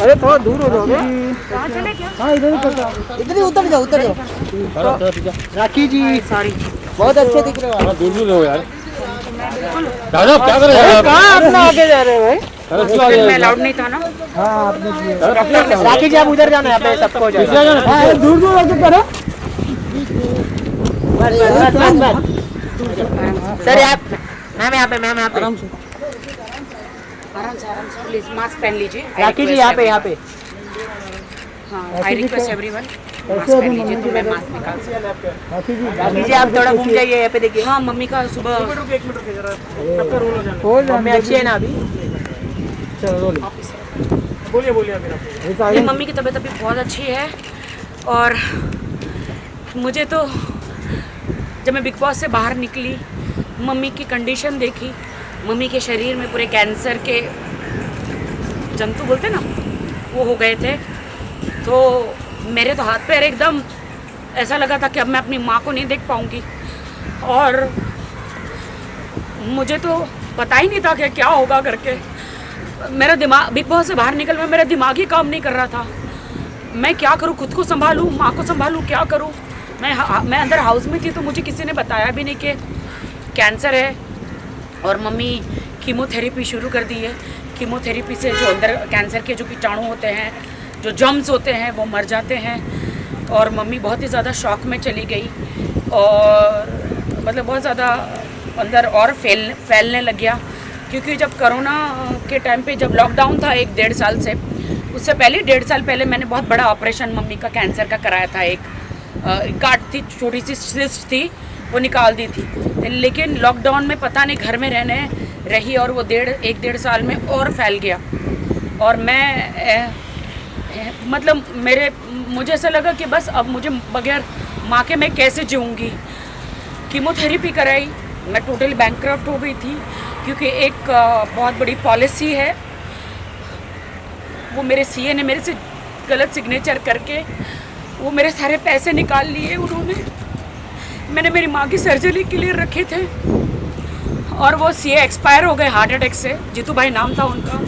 अरे थोड़ा दूर हो जाओगे। कहाँ चले क्या? हाँ इधर ही करता हूँ। इधर ही उतर जाओ उतर जाओ। राखी जी सॉरी, बहुत अच्छे दिख रहे हो आप। दूर दूर हो यार। बिल्कुल क्या कर रहे हैं आप? कहाँ अपना आगे जा रहे हो भाई? हॉस्पिटल में अलाउड नहीं था ना। हाँ आपने राखी जी आप उधर जाना है, यहाँ पे सबको जाना। हाँ दूर दूर होकर करो। बस सर आप मैम यहाँ पे आराम से प्लीज मास्क पहन लीजिए। राखी जी यहाँ पे हाँ, आई रिक्वेस्ट एवरीवन मास्क पहन लीजिए तो मैं मास्क निकाल सकूँ। राखी जी आप थोड़ा घूम जाइए यहाँ पे देखिए। हाँ, मम्मी का सुबह मम्मी अच्छी है ना अभी? चलो बोलिए मेरी मम्मी की तबीयत अभी बहुत अच्छी है। और मुझे तो जब मैं बिग बॉस से बाहर निकली, मम्मी की कंडीशन देखी, मम्मी के शरीर में पूरे कैंसर के जंतु बोलते ना वो हो गए थे, तो मेरे तो हाथ पैर एकदम ऐसा लगा था कि अब मैं अपनी माँ को नहीं देख पाऊँगी। और मुझे तो पता ही नहीं था कि क्या होगा करके। मेरा दिमाग बिग बॉस से बाहर निकल में मेरा दिमाग ही काम नहीं कर रहा था। मैं क्या करूँ, खुद को संभालूँ, माँ को संभालूँ, क्या करूँ। मैं अंदर हाउस में थी तो मुझे किसी ने बताया भी नहीं कि कैंसर है। और मम्मी कीमोथेरेपी शुरू कर दी है। कीमोथेरेपी से जो अंदर कैंसर के जो कीटाणु होते हैं, जो जम्स होते हैं, वो मर जाते हैं। और मम्मी बहुत ही ज़्यादा शॉक में चली गई और मतलब बहुत ज़्यादा अंदर और फैलने लग गया। क्योंकि जब कोरोना के टाइम पे जब लॉकडाउन था 1-1.5 साल से, उससे पहले 1.5 साल पहले मैंने बहुत बड़ा ऑपरेशन मम्मी का कैंसर का कराया था। एक गांठ थी, छोटी सी सिस्ट थी, वो निकाल दी थी। लेकिन लॉकडाउन में पता नहीं घर में रहने रही और वो 1-1.5 साल में और फैल गया। और मैं मतलब मुझे ऐसा लगा कि बस अब मुझे बगैर माँ के मैं कैसे जीऊँगी। कीमोथेरेपी कराई, मैं टोटली बैंकक्रफ्ट हो गई थी। क्योंकि एक बहुत बड़ी पॉलिसी है, वो मेरे सीए ने मेरे से गलत सिग्नेचर करके वो मेरे सारे पैसे निकाल लिए उन्होंने। मैंने मेरी माँ की सर्जरी के लिए रखे थे और वो सीए एक्सपायर हो गए हार्ट अटैक से। जीतू भाई नाम था उनका।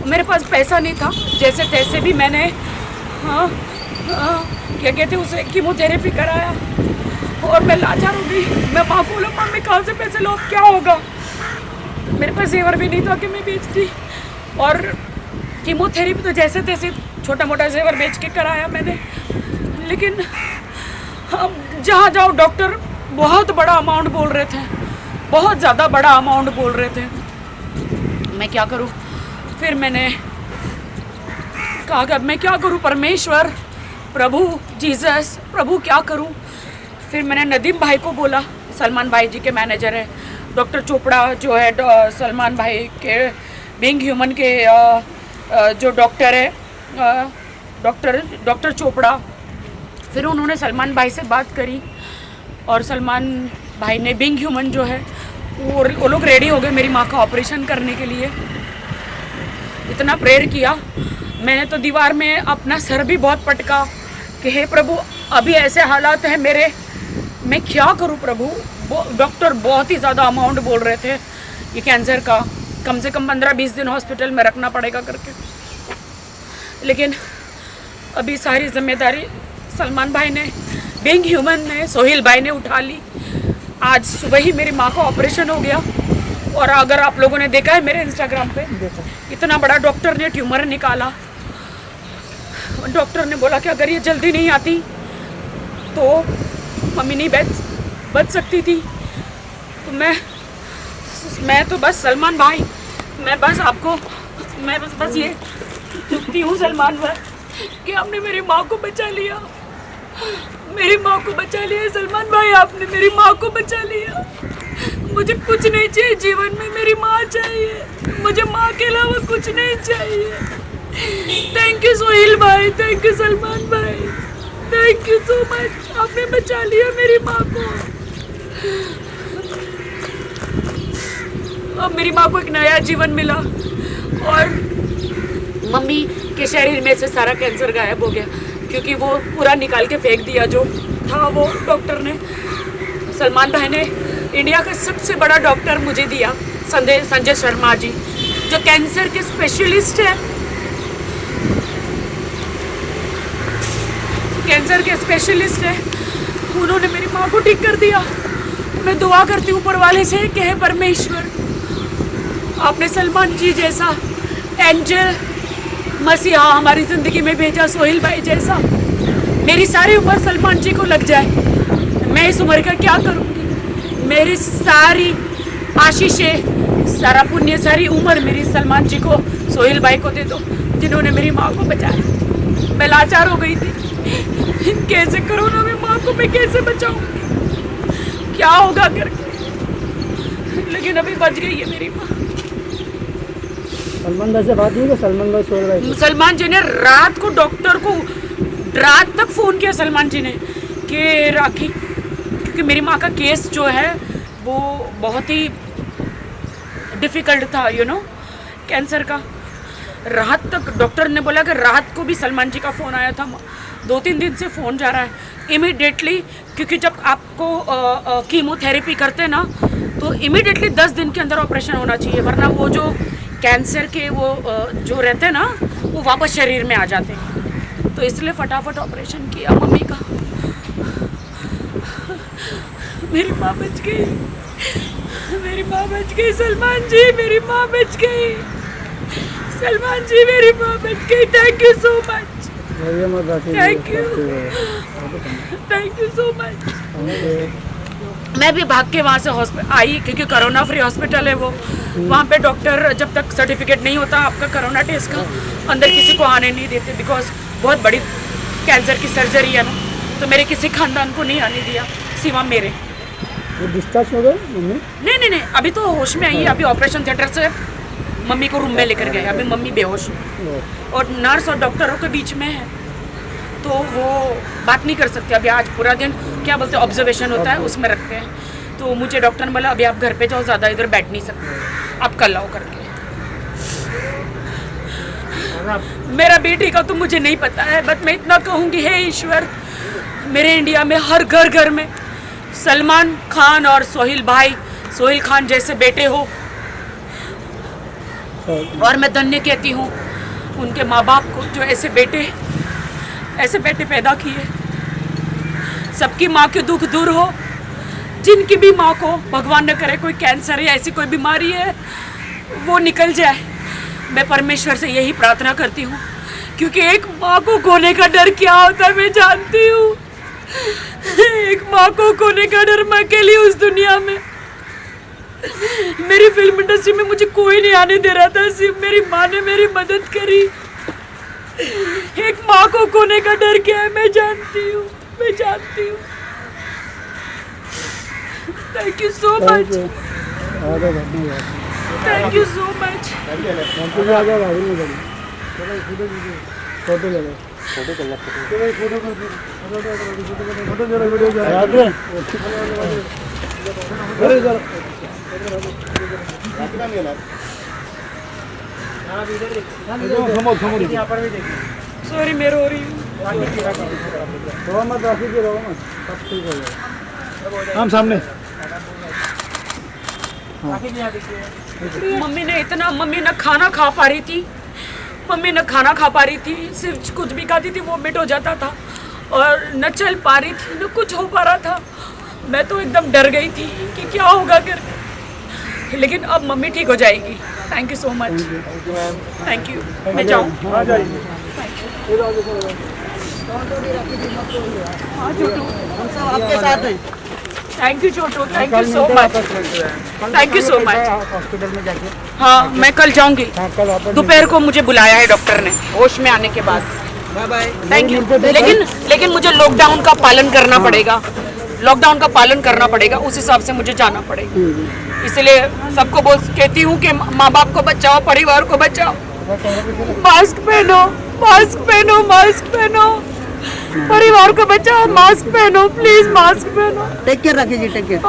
मेरे पास पैसा नहीं था, जैसे तैसे भी मैंने क्या कहते उसे कीमोथेरेपी कराया। और मैं लाचार हो गई। मैं माँ को बोला मम्मी कहाँ से पैसे लो, क्या होगा। मेरे पास जेवर भी नहीं था कि मैं बेचती। और कीमोथेरेपी तो जैसे तैसे छोटा मोटा जेवर बेच के कराया मैंने। लेकिन अब जहाँ जाओ डॉक्टर बहुत बड़ा अमाउंट बोल रहे थे, बहुत ज़्यादा बड़ा अमाउंट बोल रहे थे। मैं क्या करूँ। फिर मैंने कहा कि अब मैं क्या करूँ, परमेश्वर, प्रभु जीसस, प्रभु क्या करूँ। फिर मैंने नदीम भाई को बोला, सलमान भाई जी के मैनेजर है, डॉक्टर चोपड़ा जो है सलमान भाई के बीइंग ह्यूमन के जो डॉक्टर है, डॉक्टर चोपड़ा। फिर उन्होंने सलमान भाई से बात करी और सलमान भाई ने बीइंग ह्यूमन जो है वो लोग रेडी हो गए मेरी माँ का ऑपरेशन करने के लिए। इतना प्रेयर किया मैंने तो दीवार में अपना सर भी बहुत पटका कि हे प्रभु अभी ऐसे हालात हैं मेरे, मैं क्या करूं प्रभु। डॉक्टर बहुत ही ज़्यादा अमाउंट बोल रहे थे ये कैंसर का, कम से कम 15-20 दिन हॉस्पिटल में रखना पड़ेगा करके। लेकिन अभी सारी जिम्मेदारी सलमान भाई ने, बीइंग ह्यूमन ने, सोहेल भाई ने उठा ली। आज सुबह ही मेरी माँ का ऑपरेशन हो गया। और अगर आप लोगों ने देखा है मेरे इंस्टाग्राम पे, इतना बड़ा डॉक्टर ने ट्यूमर निकाला। डॉक्टर ने बोला कि अगर ये जल्दी नहीं आती तो मम्मी नहीं बच सकती थी। तो मैं तो बस सलमान भाई, मैं बस ये दुखती हूँ सलमान भाई कि आपने मेरी माँ को बचा लिया। मेरी माँ को बचा लिया सलमान भाई, आपने मेरी माँ को बचा लिया। मुझे कुछ नहीं चाहिए जीवन में, मेरी माँ चाहिए मुझे, माँ के अलावा कुछ नहीं चाहिए। थैंक यू सोहेल भाई, थैंक यू सलमान भाई, थैंक यू सो मच, आपने बचा लिया मेरी माँ को। अब मेरी माँ को एक नया जीवन मिला और मम्मी के शरीर में से सारा कैंसर गायब हो गया। क्योंकि वो पूरा निकाल के फेंक दिया जो था, वो डॉक्टर ने, सलमान भाई ने इंडिया का सबसे बड़ा डॉक्टर मुझे दिया, संजय शर्मा जी, जो कैंसर के स्पेशलिस्ट है। कैंसर के स्पेशलिस्ट हैं, उन्होंने मेरी माँ को ठीक कर दिया। मैं दुआ करती हूँ ऊपर वाले से कि हे परमेश्वर, आपने सलमान जी जैसा एंजल मसीहा हमारी ज़िंदगी में भेजा, सोहेल भाई जैसा। मेरी सारी उम्र सलमान जी को लग जाए, मैं इस उम्र का क्या करूँगी। मेरी सारी आशीषें, सारा पुण्य, सारी उम्र मेरी सलमान जी को, सोहेल भाई को दे दो, जिन्होंने मेरी माँ को बचाया। मैं लाचार हो गई थी, कैसे कोरोना में माँ को मैं कैसे बचाऊंगी, क्या होगा करके, लेकिन अभी बच गई है मेरी माँ। सलमान भाई से बात हुई? सलमान भाई सोहेल भाई सलमान जी ने रात को डॉक्टर को रात तक फ़ोन किया सलमान जी ने कि राखी, क्योंकि मेरी माँ का केस जो है वो बहुत ही डिफ़िकल्ट था, कैंसर का। रात तक डॉक्टर ने बोला कि रात को भी सलमान जी का फ़ोन आया था, 2-3 दिन से फ़ोन जा रहा है इमीडिएटली, क्योंकि जब आपको कीमोथेरेपी करते हैं ना तो इमीडिएटली 10 दिन के अंदर ऑपरेशन होना चाहिए, वरना वो जो कैंसर के वो जो रहते हैं ना वो वापस शरीर में आ जाते हैं। तो इसलिए फटाफट ऑपरेशन किया मम्मी का। मेरी माँ बच गई, मेरी माँ बच गई। सलमान जी, मेरी माँ बच गई। सलमान जी, मेरी माँ बच गई। Thank you so much, thank you so much. मैं भी भाग के वहाँ से आई, क्योंकि कोरोना फ्री हॉस्पिटल है वो। वहाँ पे डॉक्टर जब तक सर्टिफिकेट नहीं होता आपका कोरोना टेस्ट का, अंदर किसी को आने नहीं देते, बिकॉज बहुत बड़ी कैंसर की सर्जरी है ना, तो मेरे किसी खानदान को नहीं आने दिया सिवा मेरे। वो डिस्चार्ज हो गए मम्मी? नहीं, अभी तो होश में आई है। अभी ऑपरेशन थिएटर से मम्मी को रूम में लेकर गए, अभी मम्मी बेहोश है और नर्स और डॉक्टरों के बीच में है, तो वो बात नहीं कर सकते। अभी आज पूरा दिन क्या बोलते हैं ऑब्जर्वेशन होता है, उसमें रखते हैं। तो मुझे डॉक्टर ने बोला अभी आप घर पे जाओ, ज़्यादा इधर बैठ नहीं सकते, आप कल आओ करके। मेरा बेटी का तो मुझे नहीं पता है, बट मैं इतना कहूँगी, हे ईश्वर, मेरे इंडिया में हर घर में सलमान खान और सोहेल खान जैसे बेटे हो। और मैं धन्य कहती हूँ उनके माँ बाप को जो ऐसे बेटे पैदा किए। सबकी माँ के दुख दूर हो, जिनकी भी माँ को भगवान न करे कोई कैंसर या ऐसी कोई बीमारी है वो निकल जाए। मैं परमेश्वर से यही प्रार्थना करती हूँ, क्योंकि एक माँ को खोने का डर क्या होता है मैं जानती हूँ। एक माँ को खोने का डर, मैं अकेली उस दुनिया में। मेरी फिल्म इंडस्ट्री में मुझे कोई नहीं आने दे रहा था, सिर्फ मेरी माँ ने मेरी मदद करी। एक माँ को खोने का डर क्या है मैं जानती हूँ। Thank you so much, thank you so much. Sorry, मैं रो रही हूँ। हम सामने मम्मी न खाना खा पा रही थी, सिर्फ कुछ भी खाती थी वोमिट हो जाता था, और न चल पा रही थी, न कुछ हो पा रहा था। मैं तो एकदम डर गई थी कि क्या होगा करके, लेकिन अब मम्मी ठीक हो जाएगी। Thank you so much, thank you. मैं जाऊँ? हाँ छोटू, हम सब आपके साथ हैं। Thank you Chhotu, thank you so much, thank you so much. Hospital में जाके, हाँ मैं कल जाऊंगी। दोपहर को मुझे बुलाया है डॉक्टर ने, होश में आने के बाद। Bye bye, thank you. लेकिन मुझे लॉकडाउन का पालन करना पड़ेगा, उस हिसाब से मुझे जाना पड़ेगा। इसलिए सबको कहती हूँ कि माँ बाप को बचाओ, परिवार को बचाओ। मास्क पहनो, परिवार को बचाओ, मास्क पहनो प्लीज, मास्क पहनो। टेक केयर, राखी जी, टेक केयर।